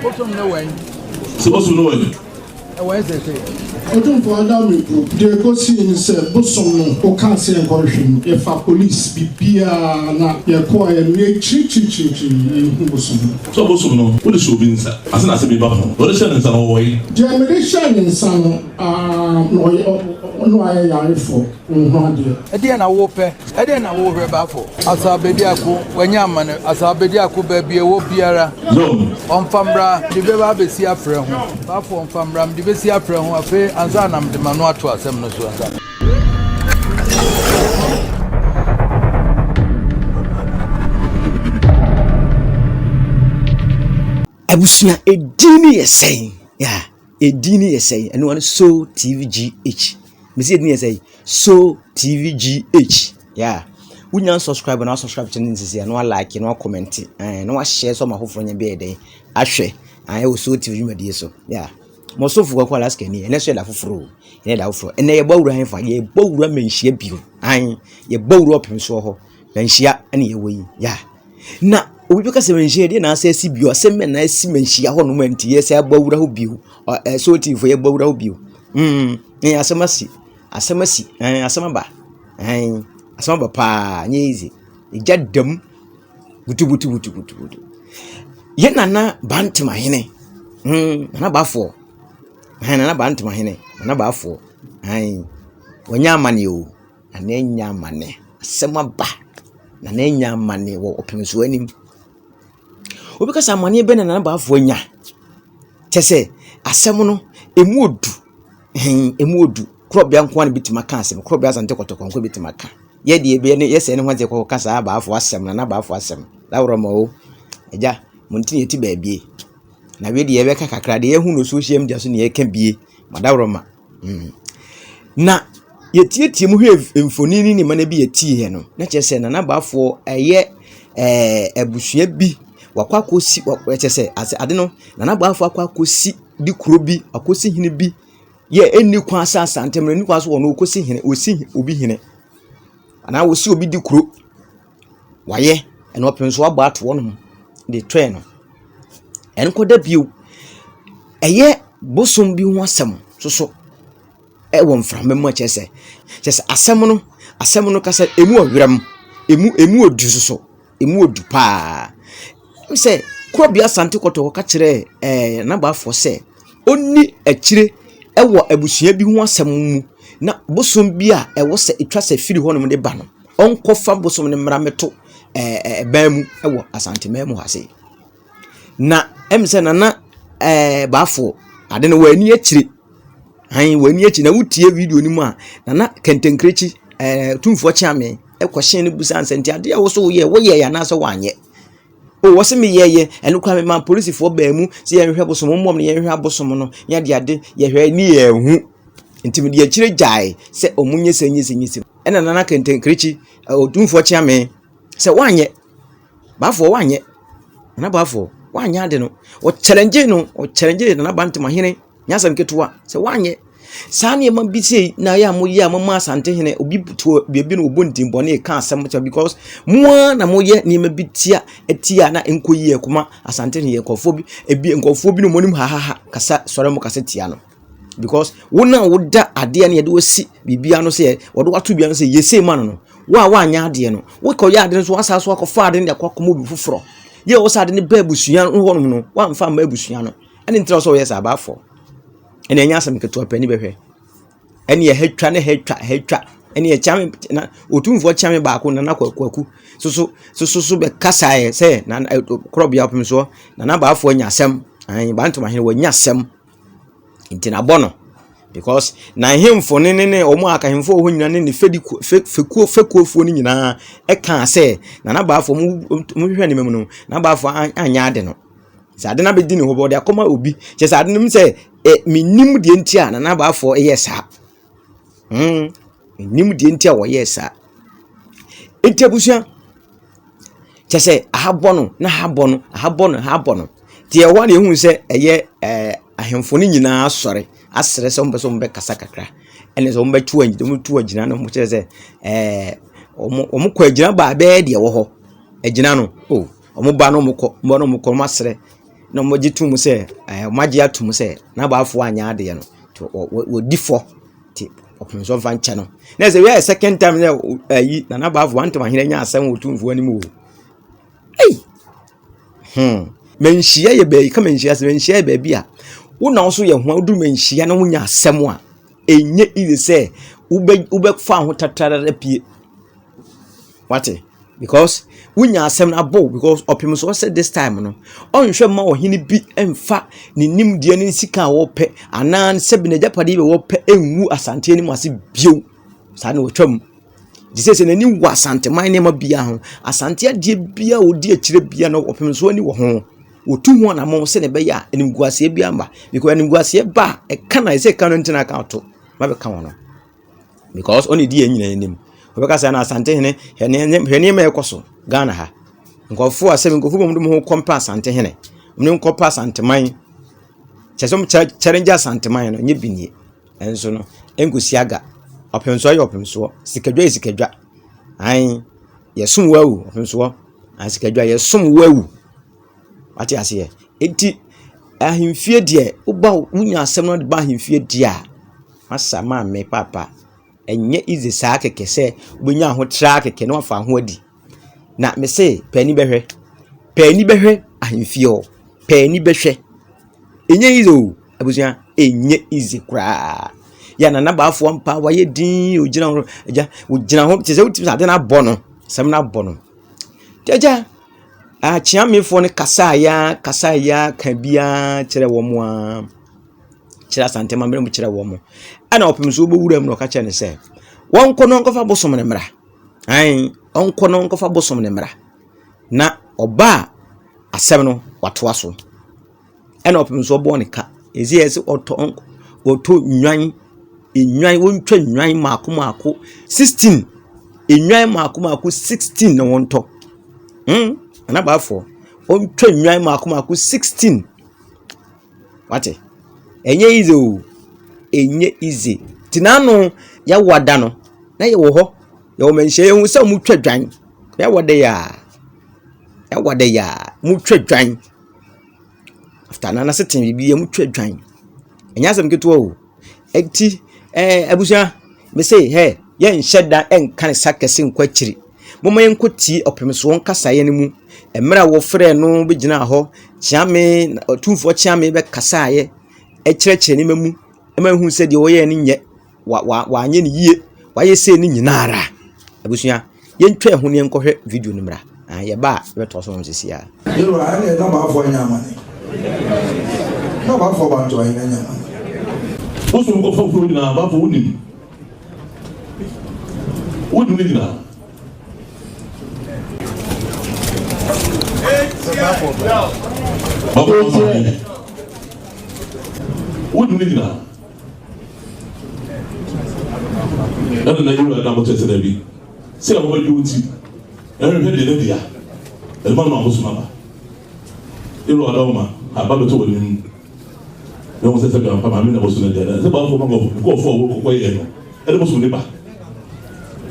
Bosom no way. So bosom no way. Where is it? I don't for Adam group. They go see in say bosom no o can say encouragement. If a police bibia na ye ko e ne chi bosom. So bosom no, what is your inside? As an be back. What is your inside way? Generation inside no I ya for no dey. E dey na wo pe. E dey na wo hwe ba for. Asabedi ako wanya amane. Asabedi ako ba bie wo biara. No. On famra di be ba be si afre ho. Ba for on famra di be si afre ho afi anza na de manu ato asem no so anza. Abusua edini yesen. Yeah. Edini yesen. Eno one so TVGH. Me say edini yesen. So TVGH. Yeah. Wunya subscribe na subscribe channel nsi no like no comment no share so ma hofro nya be dey ahwe wo so TV medie so yeah mo so fu kwa last kani ene so da foforo ene da foforo ene ye bawura hen fa ye bawura menhia bio ye bawura opem so ho menhia ene ye woyi yeah na obi be ka se menhia de na asa si bio se men na si menhia ho no manti ye se bawura ho bio so TV ye bawura ho bio asamasi asamaba asama papa nyezi ijadam butu ye nana bantima hene nana bafo nana bantima hene nana bafo wonya amane o anenya amane asama ba nanya amane wo opemso anim obi ka samane be nana bafo nya tese asem no emu odu krobia nko an bitima ka asem krobia sante kotoko nko bitima ka ye de ebe ne yese ne hwante ko kasa ba afo asem na ba afo asem la woro ma o eja muntini eti ba bie na we de ye be kakra de ye hu no social media so ne ye ka bie ma da woro ma na ye tie mu hwe mfonini ni ma na bi ye tie he no na chese na ba afo eye abusua bi wakwakosi chese ade no na ba afo akwakosi di kuro bi akosi hene bi ye eni kwa asasa antemre ni kwa so wono okosi hene osi obi hene ana wosi obi di kuro waye eno opem so aba ato wono de train no enko da bio eye bosom bi ho asem so wo mframa mu chese asem no kasa emu owerem emu odu so emu odu pa se kro bia sante koto ka kire na ba fo se oni akire ewo abusua bi ho asem mu na bosom bi a ewo se etwa se firi ho no de ba no onko fa bosom ne mra meto ba mu ewo asante memu hase na emse na baafo ade no wani akire wani akire na wutie video ni mu a na kentenkrechi tumfo chiame ekwohyen ne busa ansenti ade wo so wo ye ya na so wanye o wo se me ye enu kwa me man police fo ba mu se ye hwe bosom mom ne ye hwe abosom no ya de ade ye hwe ni ye hu intimi de akire jai se omunye senyisi ena na kentenkrechi otumfo chiame se wanye baafo wanye na baafo wanya ade no o challenge na bantima hene nyasam ketua se wanye sane ma bisi na ya moye amama asante hene obi buto biebi no obontin bone ka asem because moa na moye ni ma bitia etia na enkoyi ekuma asante ne ekofo bi ebi enkofo bi no monim ha kasa sore mo kasa tia no because wona woda ade ne yede wosi bibia no se wodo wato bia no se yese ma no wanya ade no wo koya ade no so asaso akofa ade ne akokomo bi foforo ye wo sa de ne ba busua ho no wa mfa ma busua no ene ntra so yes abafo ene nya asem keto apani behwe ene ye hetwa ene ye chame na otumfo chame ba ko na kwaku so be kasae se na krobia opem so na baafo nya asem ba ntoma hene wa nya asem intina bono because na hemfo ne omo aka hemfo ho nyina ne fekuo ni nyina e kan se na baafo mu hwe ne memu no na baafo anya ade no sa ade na be di ne ho bo de akoma obi che sa ade nim se minim de ntia na baafo yesa minim de ntia wo yesa entiabusia che se ahabono na habono tie wa ne hu se eye ahemfo ni nyina asore asere se ombe kasa kakra ene so ombe tu agina no mo che omo kwa agina ba be de wo ho agina no omo ba no mo ko masere na mo gitum se magia tum se na baafo anya ade no wo difo ti opemso fa nche no na se we second time na yi na baafo want ma hene nya asem wotumfo ani mu menhia ye be ka menhia se menhia ye be bia wo na so ye ho odu menhia na wonya asem a enye ile se ube fa ho tatara pie wate because wonya asem na bo because opemso said this time no onhwe ma ohini bi emfa ni nimdie ni sika wo pe anan sebi na japade be wo pe enwu asante ni mase bio sa na wotwam disese na ni wa asante man ne ma bia ho asante ade bia odi akire bia no opemso ni wo ho wotu ho na mo se ne be ya enimguase bia mba because enimguase ba e kana ise kana ntina ka to ma be ka wono because oni di enyina enim obeka say na asante hene ma ekoso Ghana ha nkofo asem nkofo bom ho kompa asante hene mne nkopa asante man chesom challenge asante man no nye binie enso no engosi aga opemso ya opemso sikadwa ai yesum wawu opemso sikadwa yesum wawu ati ase enti ahimfie de uba wunya asem no de ba ahimfie de a asa ma me papa enye ize saa keke se ubenya ho tra keke no afa ho adi na me se pani behwe ahimfie o pani behwe enye ize o abusia enye ize kra ya na baafo ampa waye din ogina ho eja ogina ho tese uti ade na bɔ no sem na bɔ no teja a chiamefo ne kasa ya ka bia kire wo mo a kire asante ma mere mu kire wo mo ana opemso bo wuram no ka kire ne se won kono nkofa bosom ne mra ai on kono nkofa bosom ne mra na oba asem no watoa so ana opemso bo ne ka ezi ezi oto nwan wontwa nwan maako 16 enwan maako 16 na wonto ana baafo ontwa nwan maako 16 wate enye ize tinano ya wada no na ye wo ho ye wo menhye ye hu se mu twa dwan ya wada ya mu twa dwan after na setin bibi ye mu twa dwan enya asem keto o enti abusia me say he ye nheda enkan sakase nkwachiri moma yenkoti opemso nkasa ye ne mu emra wo frɛ no be gina ho chiame otumfo chiame be kasa ye ekyerekye ne mamu emahu se de wo ye ne nye wa anye ne yie wa ye se ne nyinara abusia yentwa ho ne nkɔhwɛ video no mra ye ba be to so nsisi ya yero ane na ba fo nya amane na ba fo ba to anya nya Oso ko fo fo na ba fo wonim ni na ni na na yero na mo tese da bi se la mo ju ti he de dia e ma no amusu mama yero adoma ababe to wonim no se sabe pa mami na bosu na dia se ba fo ma ko fo ko ye no e bosu ni ba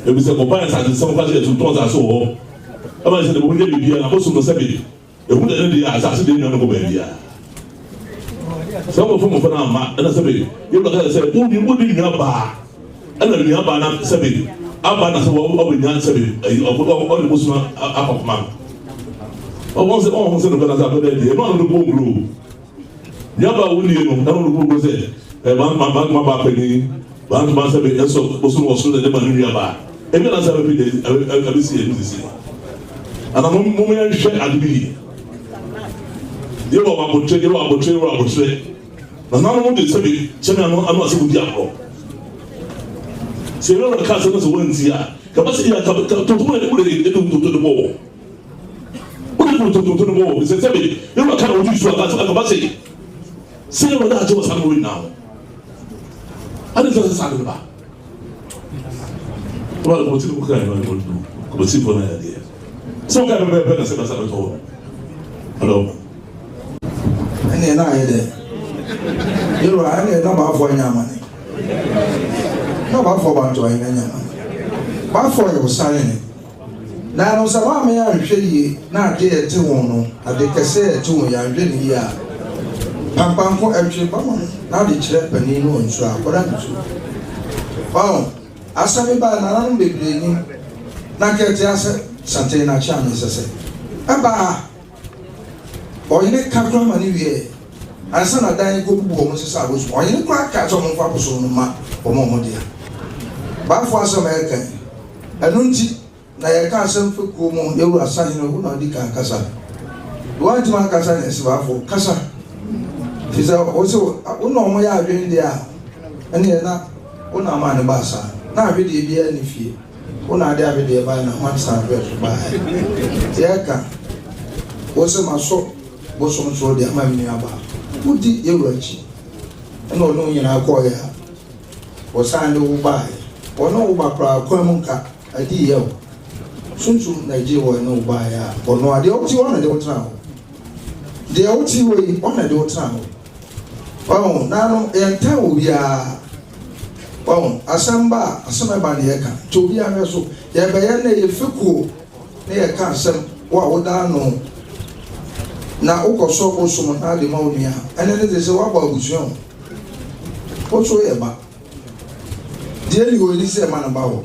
e bi se ko pa sa se mo fa se to za so ho e ba se de bo de bi na bosu no sabe e hu de dia sa se de no ko ba dia so mo fa na ma na sabe yo ba ka se o ni na ba ana ni aba na sabe aba na so o ni na sabe o bosu na apa kuma o mo se no na sabe de dia no no bo ngro nyaba wuni no na no go se ma ba pe ni ba no ba sabe eso bosu no so de ma ni aba e me na sabe pe de abisi e ni si ana mo me ya hwe adibili yo ba bo tre na no de sabe cheme anu aso di akro se no ka se no so wanti ya ka ba se ya ka to mo ne mo de to mo to mo se sabe yo ka na oju so ka ba se say what that was happening now. I don't know what well, what's the kind of do? Come see for an idea. So kind of better say that's at all. Hello. And na ide. Yero ane na ba fo nya amane. Na ba fo ba to anya nya amane. Ba fo yo sane ne. na no sama me ya hwehwe yi na ade ete won no ade kese ete won ya hwehwe ni ya pampanko ehwe pamon na de kire pani no nsu akoda nsu asabe ba na ran bebre ni na kete ase sante na cha me sese aba oyine kakra mani wie ansa na dan go bubu mo sese abosu oyine kwa ka so mo fa boso no ma o mo dia ba fo asama e kan anunti na ye ka asem fuku mo ewu asahin no na di kan kasa do ma kasa na ese ba fo kasa fiza oso uno mo ya adwen dia ene na una ma ne ba sa na ahwede bia ni fie una ade ahwede ba na one standard ba yeka oso maso boso nso de ama mi aba udi ewurachi ena ono nyina akọ ya osan de wo ba ono wo ba pra kwa mu nka adi ye sunsu Nigeria wo no ba ya ono ade oti wona de wotra ho de oti we wona de wotra ho na no enta obi a asamba ba ne yeka to bi a so ye be ye na ye fekuo na ye ka asem wa woda no na ukoso boso na de maunia ene ne se wa ba abusuon oso ye ba de li wo ni se ma na ba wo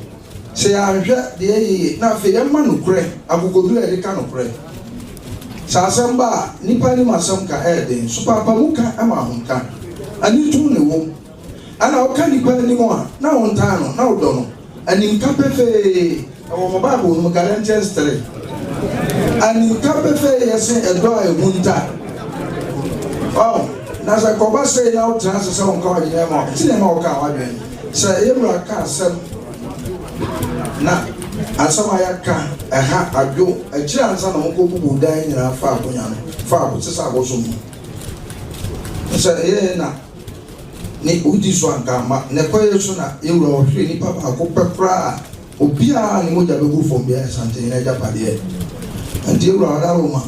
se ya hwe de ye na fe ye ma no kure agogodu e de ka no kure sa asamba nipa ni masam ka eden so papa muka ama honka ani tu ne wo ana o ka nipa ni mo a na won ta no na o do no ani nka pefe wo mo ba bo no Galatians 3 ani nka pefe yese edo a emunta na sa ko ba se na o tra se won ka wa ye mo ti ne ma o ka wa ben sa e mu aka asem na asama ya ka ha adwo akiri ansa na mo ko bubu dan nyina fa akonya no fa ko se sa bo so mu sa e na ni udi so angama ne koye so na ewura ohwe ni papa ko pepra obia ni moja be go fom bia sante na japade andi ewura da roma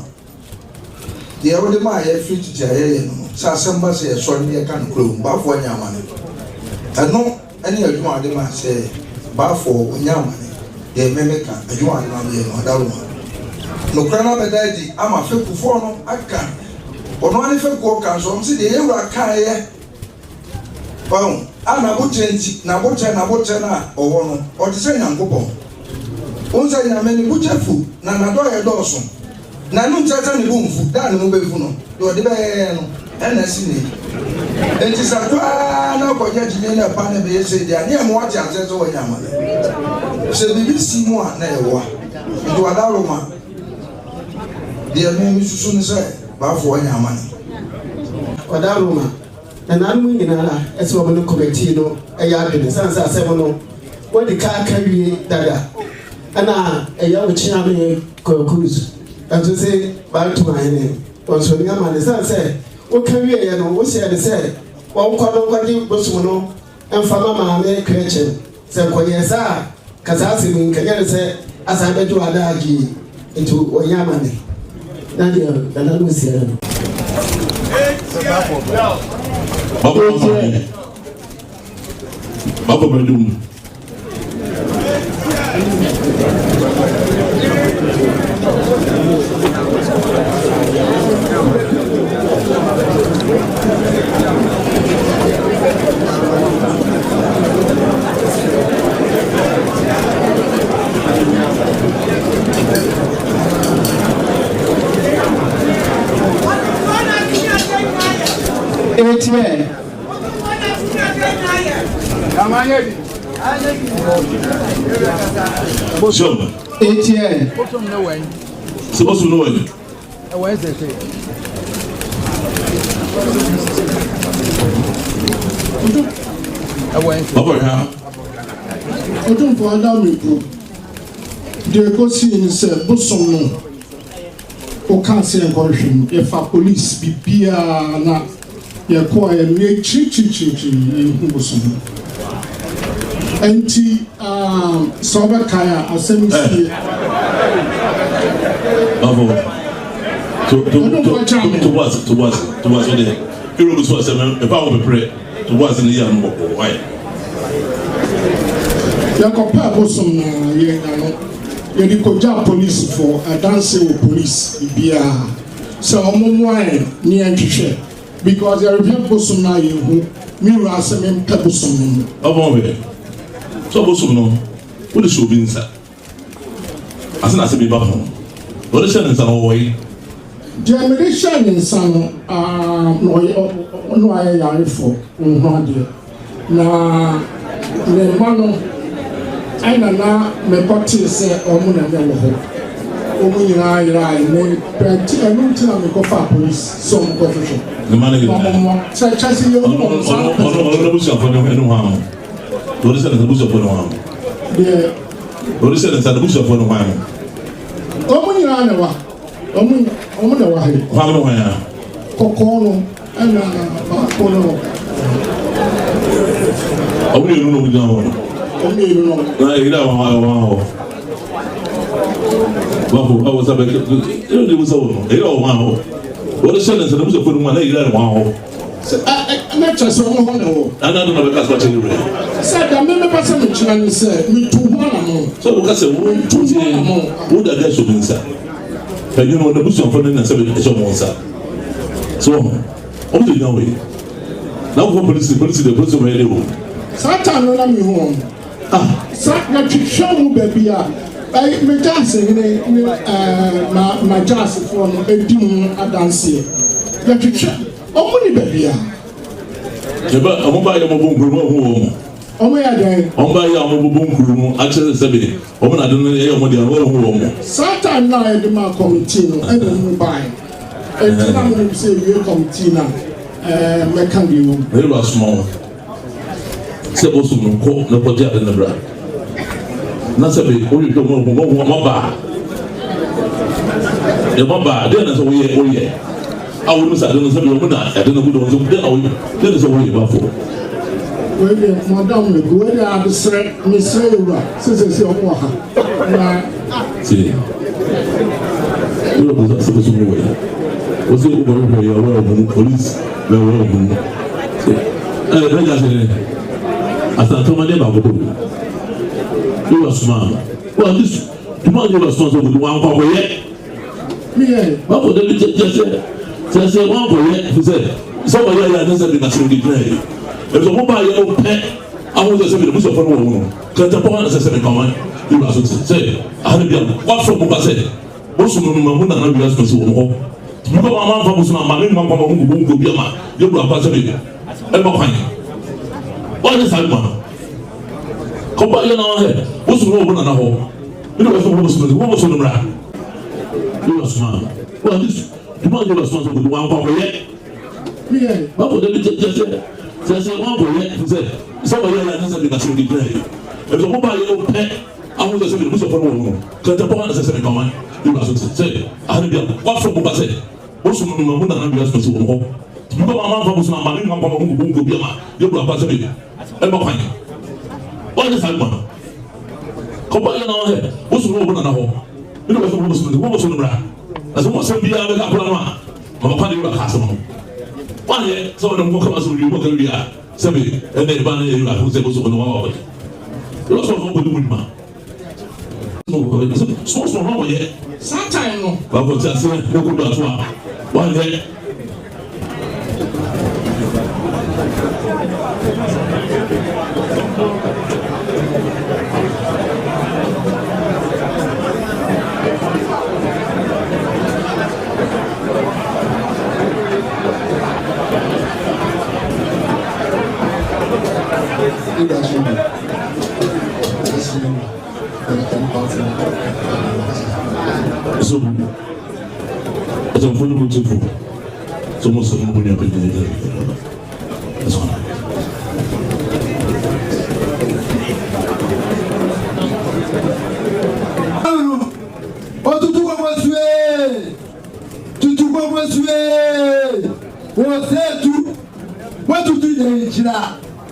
de ewode ma ye free to tie no sa samba se so ni e kan kro ba fo nyama ne ano ani adwuma de ma se ba fo nyama ne de memeka adwuma na me no da roma no krana be daji ama fe kufo no aka ono ani fe ko kan so mse de ewura kan ye ana buchenji na bucha na owo no o ti se nyankopon onza nya meni buchefu na na do ye doso na nu chacha ni bumfu da ni mu befu no do de be no ena si ni enti sa kwa na ko je jinye na pa na be yese dia ni mo wacha ase so wanya ma se bibi si mu a na ye wa do adaro ma dia me susu ni se ba fo wanya ma ni adaro ma na anmu nyinara ese wo no committee no eya adene sansa asem no wodi ka wie dada ana eya wo chia me cruise aso se ba to ane onso ni ama ne sansa wo ka wie ye no wo se de se wo kwado kwadi bosum no emfa mama me kreche se koyesa kasase min kanya se asa bejo adaji etu onyama ne na de dana no se no Baba Badum. ATM. Bosum. ATM. Bosum no way. Se bosum no way. Where is it? Baba ha. Odun for Adam Pro. The go see in say bosom no. O can say encouragement if a police bibia na ye ko ye me chi bosom. Enti sober kaya asem sie. Baba. To was there. You was was if I will pray to was in the young why. Ya ko pa bosom na ye na no. yɛde kɔgya polisifoɔ adanse wɔ polisi biara sɛ ɔmo mmoaeɛ ne yɛntwehwɛ because yɛrehwɛ bosom no a yɛhu mewura sɛ mempɛ bosom no mu ɔbɔnhwɛ sɛ bosom no wode hyɛ obi nsa ase na ase bi ba ho wɔde hyɛ ne nsa no wɔwɔye deɛ mede hyɛ ne nsa no na ɔyɛ yarefoɔ nho adeɛ na ne mma no ɛna na mekɔtee sɛ ɔmo na ɛwɔ hɔ ɔmo nyinaa yerae ne pɛnti ɛno nti na mekɔfa polisi sɛ ɔmo kɔhwehwɛ ne ma no yɛ sɛ kyɛ sɛ yɛhu ɔmo sa ɔno busuafoɔ no ho ano wɔde hyɛ ne nsa busuafoɔ no ho ano deɛ wɔde hyɛ ne nsa busuafoɔ no ho ano ɔmo nyinaa na wa ɔmo na wa he ho ano no ho ano kɔkɔɔ no ɛna baako no ɔmo yɛ no gyina hɔ ɔmo yɛ no na ɛyɛ dɛ wɔn bafo awo sábẹ ẹni ní musa wọn èyí ọwọ wọn ahọ wọn lè ṣẹlẹ̀ nsẹlẹ musa fún wọn náà èyí rẹ wọn ahọ. ẹ kyerɛ sɛ ɔmo hɔ na wɔ. ana dun na bɛ kasa kyerɛ wura. sɛ dame bɛ pɛ sɛ mi kyerɛ ni sɛ mi tu hɔ na mo. sɛ o kasa wo tu ti wo da gɛso bi nsa ɛnyɛ no ɔna busuafo ne nsa bɛ ɛhyɛ wɔn nsa so ɔmo de nyina wɔ yi na wofɔ polisi de polisi wɔn yɛ de wo. saa taa no na mi hu wɔn. saa na twitwa mu baabi a. Me Jase ne ma Jase for no edi mu adanse ya twetwe omo ni bebia eba omo ba ya mo bonkuru mo hu omo ya den omo ba ya mo bonkuru mo a kyerɛ sɛ be omo na de no yɛ omo de no hu omo satan na e de ma committee no e de mu bai e ti na mo say we committee na me kan bi mu e ro asmo sɛ bo sum no ko na ko dia de na bra na sɛ be o yi do mo ba e mo ba de na sɛ o yɛ a wo musa de no sɛ be o na e de no gudo so de na o de sɛ o yɛ ba fo we de madam le go de adesre me sɛ ewura sɛ o mo ha na si yo ko sɛ be so mo wɛ o sɛ o bɔrɔ ko yɛ o mo police le o mo na ja sɛ asa to ma de ba ko do you are smart. Well, this tomorrow you are responsible with one for yet. Yeah. What would they just say one for yet? He said, somebody else has been asking the play. If the mobile yellow pet, I was just saying the bush of one. Because the point is a command. You are say, I had to be what from Buka said. Most of them are not responsible. You go on for Muslim, my name, one from who be a man. You are possibly. Ever find. What is that man? Kɔba yɛ n'awa hɛ wosun wo na hɔ ɛna wɔsɔ wo wosun wo wosun mura yɛ wɔ suma wa this duma yɛ wɔ suma so ko wa nkɔ kɔ yɛ ba ko de bi tɛ wa kɔ yɛ sɛ sɔba yɛ la nasa bi na se di bila yi ɛfɛ ko ba yɛ o pɛ awo sɛ bi muso fɔ wɔn mo kɛntɛ bɔ wɔn sɛ kama yɛ wɔ sɔ sɛ ahani bi wa fɔ ko ba sɛ wosun mu na bi asɔ so wɔn hɔ duma ma ma fa muso ma ne ma ma mo ko bi ma yɛ wɔ ba sɛ bi ɛbɛ kwan wọ́n ti sàgbọ́n kọ́pọ̀ yẹn náà hẹ́ wọ́n sọ̀rọ̀ wọ́n nana hɔ nínú wọ́n sọ̀rọ̀ wọ́n sọ̀rọ̀ nira ẹ̀sẹ̀ wọ́n sọ̀rọ̀ biara bẹ́ẹ̀ kakura náà mama pa de wúlò kásán náà wọ́n yẹ sọ̀rọ̀ náà wọ́n kama sọ̀rọ̀ yìí wọ́n kẹ́rù yìí a sẹ́bi ẹ̀nẹ́ ìbá náà yẹ yìí wọ́n sẹ́bi sọ̀rọ̀ náà wọ́n wà wọ́n yẹ sọ̀rọ̀ fún bọ́dún wọ́n sọ̀rọ̀ náà wọ́n yẹ satan no bàbá tí a sẹ́ wọ́n kó do àtúwà wọ́n yẹ. So, as a full motive, so most of them will never be there. That's all.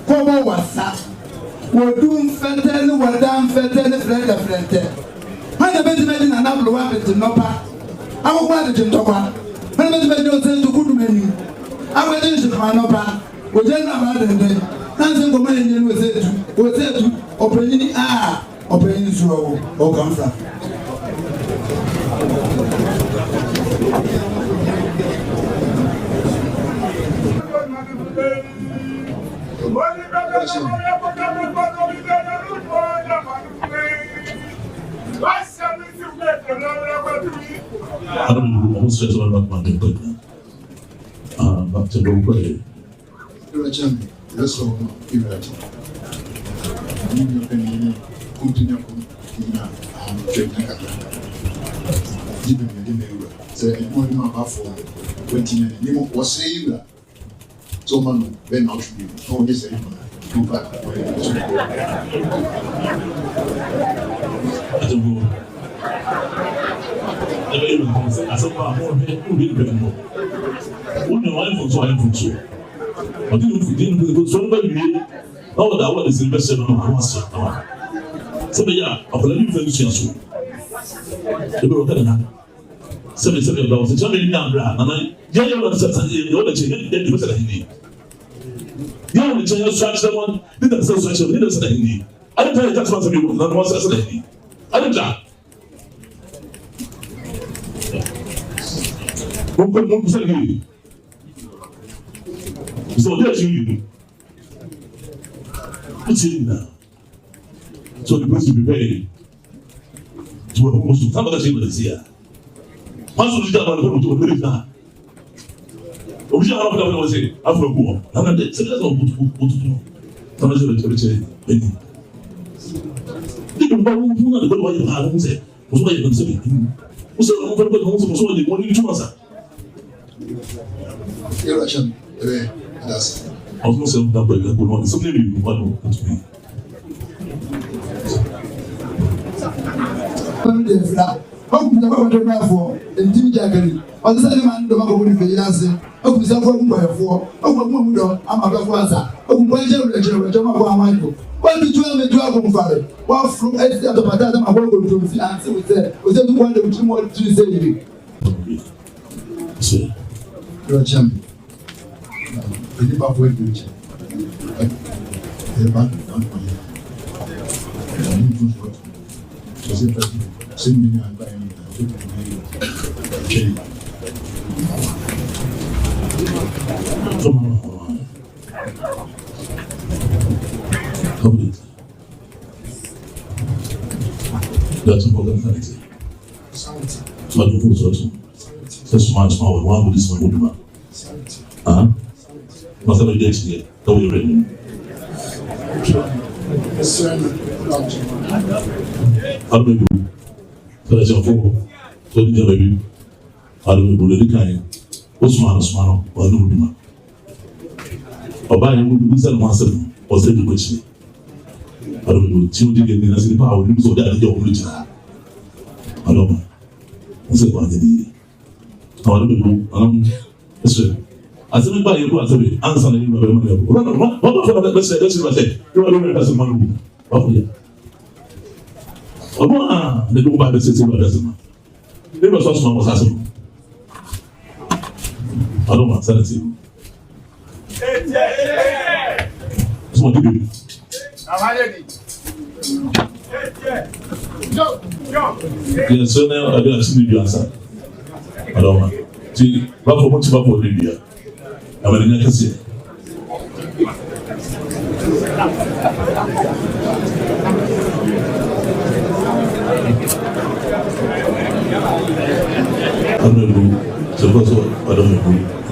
Kɔbɔ wasa wɔdum fɛtɛ ne wɔdam fɛtɛ ne frɛntɛ frɛntɛ hana bɛtɛmɛdi na nabolo wa bɛtɛ nɔpa akɔkɔ adete ntɔkwa hana bɛtɛmɛdi ɔsɛ ntoku dum anim akɔyɛ nhyɛnma nɔpa wɔgye na ba dɛndɛn nansi nkɔmɔ yɛ nyɛ no wɔsɛ etu ɔpɛnyini a ɔpɛnyini soro ɔkamfa I don't know who says all about my good. But to go away. You're a champion. Let's go. You're right. Continue. Say, one of my for 20 minutes. Was saying so man, then out to be. Oh, yes, I do back. I don't know. I said, more more. Wouldn't want for so I from so. I didn't go so very. Oh, that was the best of my master. So, yeah, I'll let you finish your soul. The broker now. 77 dollars. It's only young brand. And I, yeah, you're not certain. You're not changing. Then you was at Hindi. You only change your structure one. Didn't say structure. Didn't say Hindi. I don't tell you that's what some people not want to say Hindi. I don't tell. Don't say Hindi. So there's you. What's in now? So the price to be paid. To a Muslim. Some of the people is here. Once you do that, I'm going to believe that. We shall have to say, after war. And then that's all good. Some of the church, Benny. People who know the way you have to say, was what you can say. Who said, I'm going to go home to the morning to answer. You're a champion. That's I was not saying that, but I would want something to be one to me. How could the government for and Jimmy Jackson? Or the same man, the Mago with the Yancy, how could someone buy for? Oh, I'm a Gaza. Oh, why do you Michael? Why did you have a dragon father? Well, from Eddie at the Patata, I will go to the answer with that. Was that one of the more to say? You're a champion. The Zimbabwe future. The bank is not for you. Send me and buy me. Okay. That's important thing. So I don't know so. That's small. Why would this one do that? What's the idea here? How you ready? How do you do? So that's your phone. So did you baby? How do you do the kind? What's small? What do you do? Oba yẹn mo bí sẹ́nu wọn sẹ́nu ọ̀sẹ̀ ìdìbò ẹ̀kyẹ́ àdókòtò tí o di gẹ̀gẹ̀ náà sí nípa àwọn onímọ̀ sọ̀dọ̀ àdéjọ́ ọ̀hún lójúmọ́ àdókòtò wọ́n sẹ́kọ̀ọ́ àdéjọ́ yìí àwọn àdókòtò àwọn ẹ̀sẹ̀ àsẹ́mi bá yẹn kó àsẹ́mi ansa náà yẹn bá bẹ̀rẹ̀ mọ́ ẹ̀kọ́ wọ́n bá fọlọ́ bẹ́sẹ̀ ẹ̀sẹ̀ bẹ́sẹ̀ yóò wá lórí ẹ̀sẹ̀ mọ́ lóko wá fún yà ọ̀bọ̀n à lẹ́dọ̀kọ̀ bá bẹ́sẹ̀ ẹ̀sẹ̀ bẹ́sẹ̀ mọ́ ẹ̀ bẹ́sẹ̀ ọ̀sùn àwọn sàṣẹ̀ àdókòtò sẹ́nẹ̀tì Someone do it. Yes, so now I don't see the answer. I don't know. See, but for much about Libya, I'm in a case. I don't know. So, I don't know.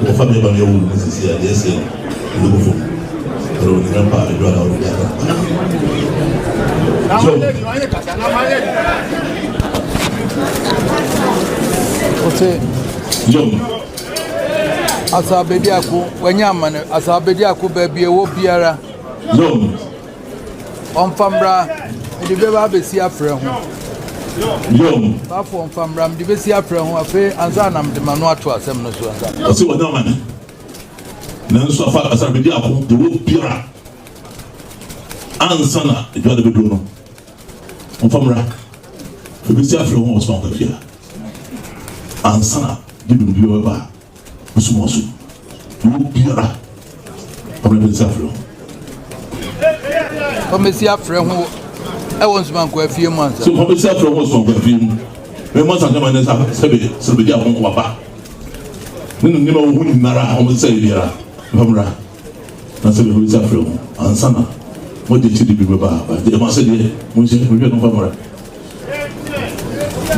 The family of your woman is here. They say, look for. So, Asabediako, when you man, Asabediako baby, wo biara. On Fambra, the baby see a friend. On Fambra, the baby see a friend who are fair, and Zanam the Manoa to us. I'm see what man. Nanso afa asabedi akọ de wo biara ansana e dwa de bedu no onfamra e bi si afre ho osman ka bia ansana de bedu bi ba osumoso wo biara o be si afre o me si afre ho e won suman ko afie mu ansa so o be si afre ho osman ko afie mu me mo san kama ne sa sebedi akọ ko ba ninu ni ma wo hu ni nara o me se biara Famra, na sɛ bɛhɔ sɛ afrɛ ho ansa na mode kyiri bi bɛba ɛma sɛ deɛ monhyɛ mehwɛ no mfa mmara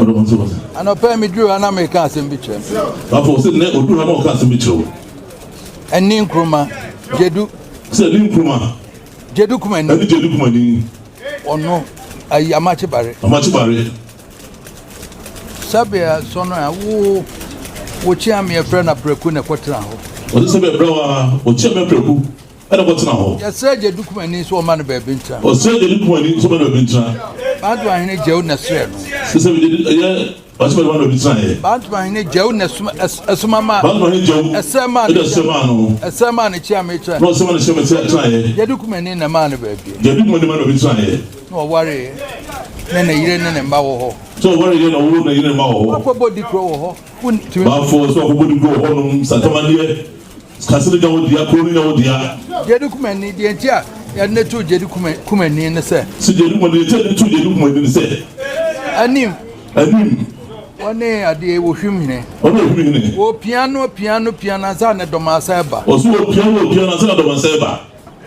ɔdɔ mo nso wɔ sɛ anɔpɛ meduru ana meka asɛm bi kyerɛ m afɔ sɛ nnɛ ɔduru ha na ɔka asɛm bi kyerɛ wo ɛni nkroma gyedu sɛ ne nkuruma gyedu kumani ɛne gyedu kumani ɔno ayi amakye bare sabia sɔno a wo kyia me frɛ na preku na kɔtena hɔ ɔde sɛ bɛbrɛ wa ɔkyia me preku ɛna kɔtena hɔ yɛsrɛ gyedu kumani so ɔma no baabi ntra ɔsrɛ gyedu kumani so ɔma no baabi ntra baado ahene gyew na srɛ no sɛ sɛ ɛyɛ ɔkyia me baabi ntra yɛ baado ahene gyew na asuma ma baado ahene gyew ɛsrɛ ma no kyia me kyerɛ na ɔsrɛ ma no kyia me tra yɛ gyedu kumani na ma no baabi gyedu kumani ma no baabi tra yɛ na ɔware ne ne yire ne ne mba wɔ hɔ so ɔware yɛ na ɔwɔ na yire ma wɔ hɔ akɔbɔ di kuro wɔ hɔ baafo so akɔbɔ di kuro wɔ hɔ nom santamadeɛ kasere nya wo dia kuro nya wo dia gyedu kumani deɛ nti a yɛde to gyedu kumani ne sɛ si gyedu kumani yɛ to gyedu kumani ne sɛ anim ɔne adeɛ wɔ hwim hene wɔ piano sa ne dɔmasa ba ɔso wɔ piano sa ne dɔmasa ba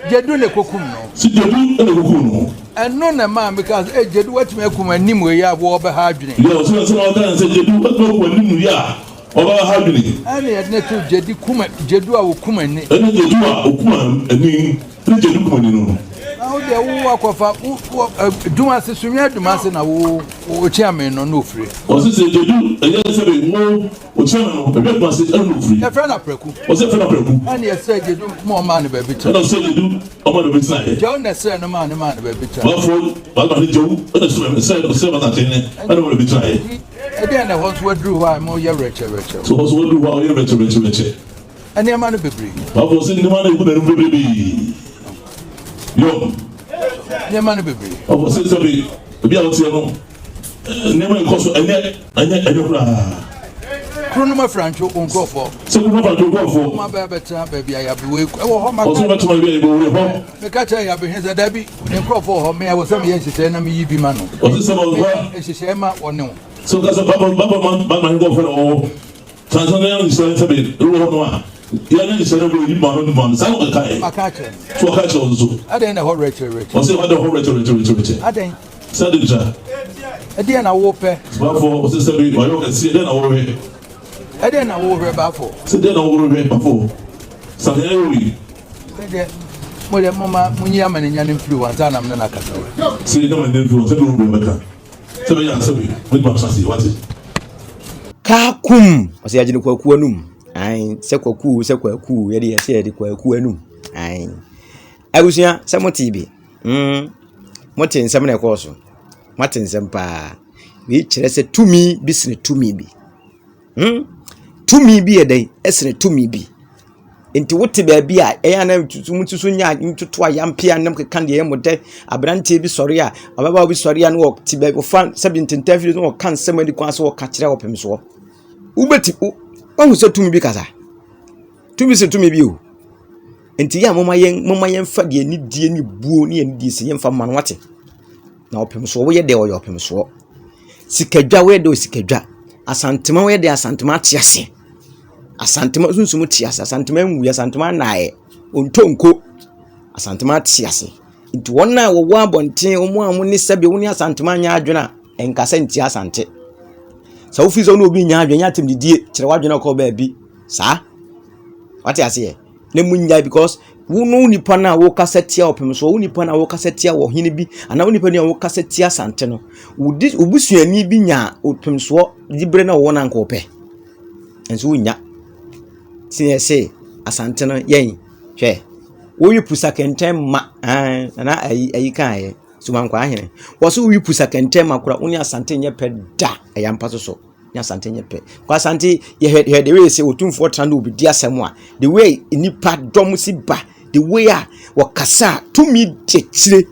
gyedu ne kokum no si gyedu ne kokum no ɛno na maa mi ka gyedu watumi akum anim wɔ yi a wɔbɛha adwene yɛ ɔso sɛ ɔka sɛ gyedu watumi akum anim yi a ɔbɛha adwene ɛne yɛde ne to gyedu a wɔkum ani ɛne gyedu a ɔkum ani ne gyedu kum ani no na wo deɛ wo akɔfa dumase sunwea dumase na wo kyia me no no ofire ɔse sɛ gyedu ɛyɛ sɛ bɛ mo ɔkyia me no ɛbɛ dumase ɛno ofire yɛfrɛ na preku ɔse fɛ na preku ɛne yɛsrɛ gyedu ma ɔma ne baabi kyerɛ ɛna ɔsɛ gyedu ɔma ne baabi kyerɛ gyew na srɛ no ma ne baabi kyerɛ bafo baba ne gyew ɛna sɛ ma tante ne ɛna mo ne baabi kyerɛ ɛdeɛ na ɛhɔ nso waduru hɔ a mo yɛ rɛkyɛrɛkyɛ so ɔso waduru hɔ a ɔyɛ rɛkyɛrɛkyɛ ɛnneɛma no bebree bafo sɛ nneɛma no ɛgu n'anim bebree yom nneɛma no bebree bafo sɛ sɛbi ebi a wɔteɛ no nneɛma nkɔ so ɛnyɛ koraa kuro no ma frantwo nkurɔfoɔ sɛ kuro no ma frantwo nkurɔfoɔ ma bɛtena baabi a yɛabewe ɛwɔ hɔ ma ɔso bɛtena baabi a yɛbɛwe hɔ meka kyerɛ yɛabehe sɛ dabi ne nkurɔfoɔ wɔ hɔ meyɛ wɔ sɛ meyɛ nhyehyɛe na meyi bi ma no ɔse sɛ bɔba nhyehyɛe ma ɔne wo so kasa baba ma nkɔfoɔ na wɔwɔ transnational nhyehyɛe sɛ bɛ ɛwɔ hɔ no a yɛne nhyehyɛe no bɛ yi ma no saa na ɔka maka kyerɛ so ɔka kyerɛ ɔso so adɛn na ɛhɔ rɛkyerɛkyerɛ ɔse ɔda hɔ rɛkyerɛkyerɛ adɛn sɛ de nkyɛ ɛdeɛ na wopɛ bafo ɔse sɛ bi ɔyɛ ɔkɛseɛ deɛ na wɔhwɛ ɛdeɛ na wohwɛ baafo sɛ deɛ na wɔhwɛ bafo sane ɛwɔ ɛdeɛ mode moma monyi ama ne nya no mfiri wɔ ansa nam ne no akasa sɛ ɛdama ne mfiri wɔ sɛ bi wɔbrɛ bɛka sɛ bɛyɛ asɛ bi mede ma sase wate kakum ɔsɛ yɛagye no kwakuo anum sɛ kwakuo yɛde yɛsɛ yɛde kwakuo anum abusua sɛ mote bi mote nsɛm na ɛkɔɔ so moate nsɛm paa wei kyerɛ sɛ tumi bi sene tumi bi tumi bi yɛ dɛn ɛsene tumi bi nti wote baabi a ɛyɛ na mutusu nya ntoto a yampia nam keka deɛ yɛ modɛ abranteɛ bi sɔre a ababa bi sɔre a no wɔ te baabi ɔfa sɛbi ntenta fi no wɔka nsɛm ani kwan so wɔka kyerɛ wɔpem so wobɛti wahu sɛ tumi bi kasa tumi sɛ tumi bi o nti yɛ moma yɛn fa deɛ ni die ni buo ne yɛn die sɛ yɛn fa ma no wate na wɔpem so wɔyɛ deɛ ɔyɛ ɔpem so sikadwa wɔyɛ deɛ sikadwa asantema wɔyɛ deɛ asantema ate ase asantema sunsumu te ase asantema nwu asantema naae ontonko asantema ate ase nti wɔn a wɔwɔ abɔnten wɔn a mo ne sɛbe wɔn ne asantema nya adwena enkasa nti asante sɛ wofi sɛ wɔn obi nya adwena atem didie kyerɛ wadwena kɔ baabi saa wate ase yɛ na mu nya because wo nipa na wo kasa tia opem so wo nipa na wo kasa tia wo hene bi ana wo nipa na wo kasa tia asante no obusuani bi nya opem so dibre na wo na nka opɛ enso wo nya sinese asante no yen hwɛ wo yi pusa kenten ma na ayi kan ye so man kwa ahene wo so wo yi pusa kenten ma kura woni asante nye pɛ da ɛya mpa so nya asante nye pɛ kwa asante ye the way say otumfo tran obi di asɛm a the way nipa dom si ba the way a wakasa tumi de chire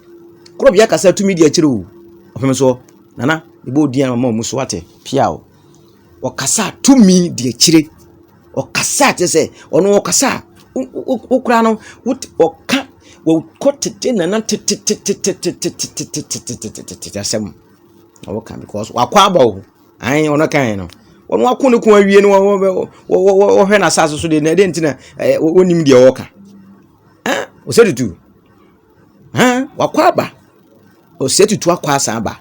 kuro bia kasa tumi de chire o ofem so nana ebo di ama mu so ate pia o wakasa tumi de chire okasa te se ono okasa ukura no oka wo kotete nana asem oka because wakwa aba o an ono kan no ono akunu ku awie no wo hwe na asase so de na de ntina onim de oka ose tutu wakwa aba ose tutu akwa asa aba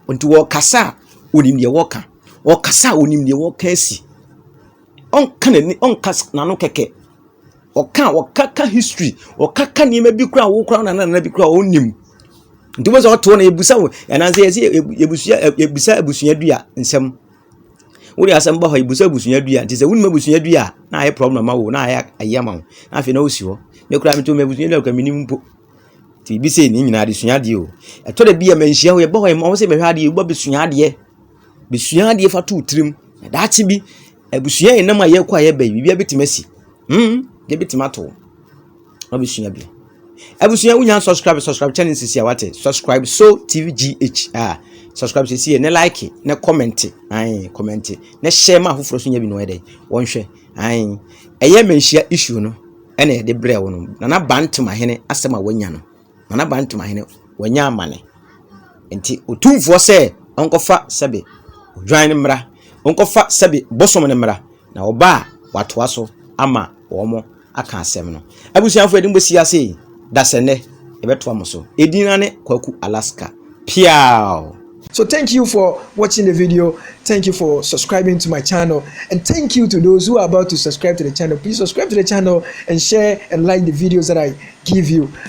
nti wo kasa onim de wo ka wo kasa onim de wo ka asi onka nano keke okaka history okaka niema bi kura wo kura na bi kura onim nti wo so to na ebusa wo ananze ebusa abusua dua nsem wo ya asem ba ho ebusa abusua dua nti se wonima abusua dua na aye problem ma wo na aye ayama wo na afi na wo si ho me kura me to me abusua dua ka minim mpo ti bi se ni nyina de sua de o eto de bi ya manhia ho ye ba ho mo se be hwa de bo besua de fa to trim da chi bi abusua ye nam aye kwa ye ba bibia betimasi de betimato abusua bi abusua wunya subscribe channel sisi awate subscribe so tvgh subscribe sisi ne like ne comment comment ne share ma hoforo so nya bi no ede wonhwe eye manhia issue no ene de bre wo no na bantima hene asema wanya no na bantima hene wanya amane enti otumfo se onkofa sebe odwan ne mra onkofa sebe bosom ne mra na oba watoa so ama womo aka asem no abusuafo edimbo siase dasene ebeto amoso edinane kwaku Alaska piao. So thank you for watching the video. Thank you for subscribing to my channel, and thank you to those who are about to subscribe to the channel. Please subscribe to the channel and share and like the videos that I give you.